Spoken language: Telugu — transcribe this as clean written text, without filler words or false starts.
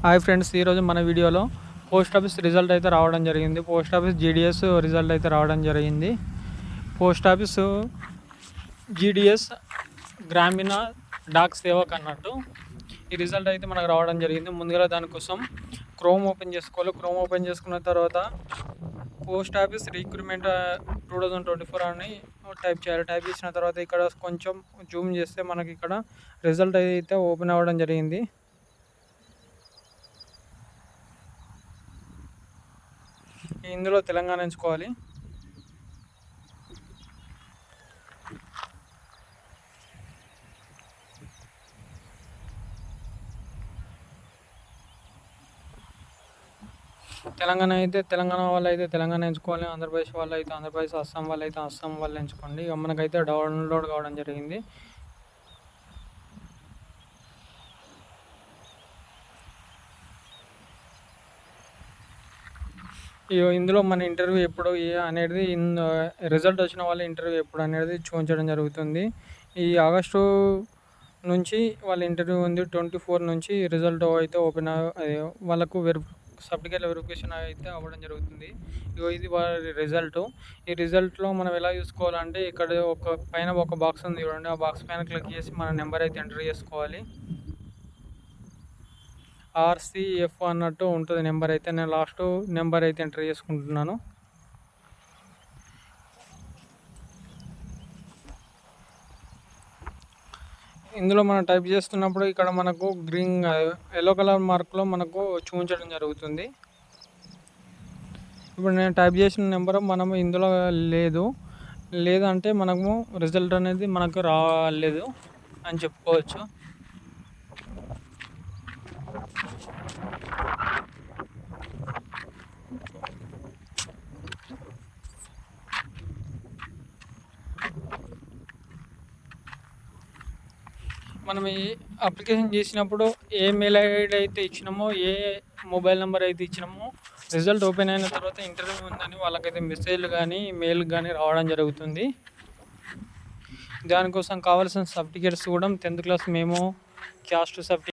హాయ్ ఫ్రెండ్స్, ఈరోజు మన వీడియోలో పోస్ట్ ఆఫీస్ రిజల్ట్ అయితే రావడం జరిగింది. పోస్ట్ ఆఫీస్ జీడిఎస్ రిజల్ట్ అయితే రావడం జరిగింది. పోస్ట్ ఆఫీసు జీడిఎస్ గ్రామీణ డాక్ సేవక్ అన్నట్టు ఈ రిజల్ట్ అయితే మనకు రావడం జరిగింది. ముందుగా దానికోసం క్రోమ్ ఓపెన్ చేసుకోవాలి. క్రోమ్ ఓపెన్ చేసుకున్న తర్వాత పోస్ట్ ఆఫీస్ రిక్రూట్మెంట్ 2024 అని టైప్ చేయాలి. టైప్ చేసిన తర్వాత ఇక్కడ కొంచెం జూమ్ చేస్తే మనకి ఇక్కడ రిజల్ట్ అయితే ఓపెన్ అవ్వడం జరిగింది. ఇందులో తెలంగాణ ఎంచుకోవాలి. తెలంగాణ అయితే తెలంగాణ వాళ్ళు అయితే తెలంగాణ ఎంచుకోవాలి. ఆంధ్రప్రదేశ్ వాళ్ళు అయితే ఆంధ్రప్రదేశ్, అస్సాం వాళ్ళు అయితే అస్సాం వాళ్ళు ఎంచుకోండి. మనకైతే డౌన్లోడ్ కావడం జరిగింది. ఇందులో మన ఇంటర్వ్యూ ఎప్పుడు అనేది రిజల్ట్ వచ్చిన వాళ్ళ ఇంటర్వ్యూ ఎప్పుడు అనేది చూపించడం జరుగుతుంది. ఈ ఆగస్టు నుంచి వాళ్ళ ఇంటర్వ్యూ ఉంది. 24 నుంచి రిజల్ట్ అయితే ఓపెన్ వాళ్ళకు సర్టిఫికేట్ వెరిఫికేషన్ అయితే అవ్వడం జరుగుతుంది. ఇది వాళ్ళ రిజల్ట్. ఈ రిజల్ట్లో మనం ఎలా చూసుకోవాలంటే ఇక్కడ పైన ఒక బాక్స్ ఉంది చూడండి. ఆ బాక్స్ పైన క్లిక్ చేసి మన నెంబర్ అయితే ఎంటర్ చేసుకోవాలి. RCF అన్నట్టు ఉంటుంది నెంబర్ అయితే. నేను లాస్ట్ నెంబర్ అయితే ఎంటర్ చేసుకుంటున్నాను. ఇందులో మనం టైప్ చేస్తున్నప్పుడు ఇక్కడ మనకు గ్రీన్ ఎల్లో కలర్ మార్క్లో మనకు చూపించడం జరుగుతుంది. ఇప్పుడు నేను టైప్ చేసిన నెంబర్ మనము ఇందులో లేదంటే మనము రిజల్ట్ అనేది మనకు రాలేదు అని చెప్పుకోవచ్చు. మనం ఈ అప్లికేషన్ చేసినప్పుడు ఏ మెయిల్ ఐడి అయితే ఇచ్చినామో, ఏ మొబైల్ నెంబర్ అయితే ఇచ్చినామో, రిజల్ట్ ఓపెన్ అయిన తర్వాత ఇంటర్వ్యూ ఉందని వాళ్ళకైతే మెసేజ్లు కానీ మెయిల్ కానీ రావడం జరుగుతుంది. దానికోసం కావాల్సిన సర్టిఫికేట్స్ కూడా 10th క్లాస్ మేము, క్యాస్ట్ సర్టిఫికేట్